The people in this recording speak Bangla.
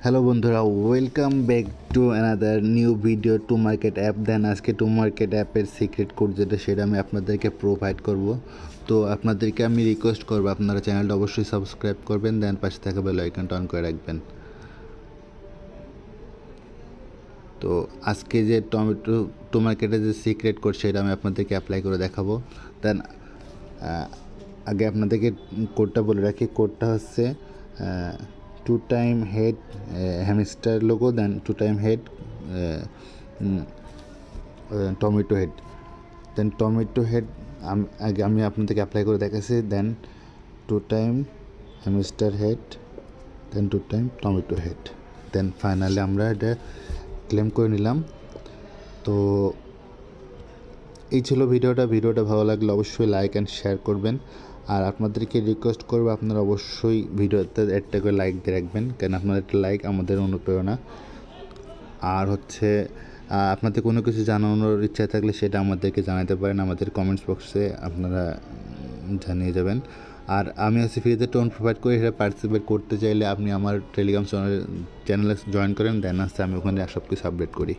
হ্যালো বন্ধুরা, welcome back to another new video to market app. Then আজকে টু মার্কেট অ্যাপের সিক্রেট কোড সেটা আমি আপনাদেরকে প্রোভাইড করব। তো আপনাদেরকে আমি রিকোয়েস্ট করবো আপনারা চ্যানেলটা অবশ্যই সাবস্ক্রাইব করবেন, দেন পাশে থাকা বেল আইকনটা অন করে রাখবেন। তো আজকে যে টু মার্কেটের যে সিক্রেট কোড সেটা আমি আপনাদেরকে অ্যাপ্লাই করে দেখাবো। দেন আগে আপনাদেরকে কোডটা বলে রাখি। কোডটা হচ্ছে 2 time head hamster logo, then 2 time head tomato head, then tomato head আগে আমি আপনাদেরকে অ্যাপ্লাই করে দেখাচ্ছি। Then 2 time hamster head, then 2 time tomato head, then finally আমরা এটা ক্লেম করে নিলাম। তো এই ছিল ভিডিওটা ভালো লাগলে অবশ্যই লাইক অ্যান্ড শেয়ার করবেন। আর আপনাদেরকে রিকোয়েস্ট করবো আপনারা অবশ্যই ভিডিওতে একটা করে লাইক দিয়ে রাখবেন, কেন আপনাদের একটা লাইক আমাদের অনুপ্রেরণা। আর হচ্ছে আপনাদের কোনো কিছু জানানোর ইচ্ছা থাকলে সেটা আমাদেরকে জানাতে পারেন, আমাদের কমেন্টস বক্সে আপনারা জানিয়ে যাবেন। আর আমি হচ্ছে ফ্রিতে টোন প্রোভাইড করি, সেটা পার্টিসিপেট করতে চাইলে আপনি আমার টেলিগ্রাম চ্যানেলে জয়েন করেন, দেন আসতে আমি ওখানে সব কিছু আপডেট করি।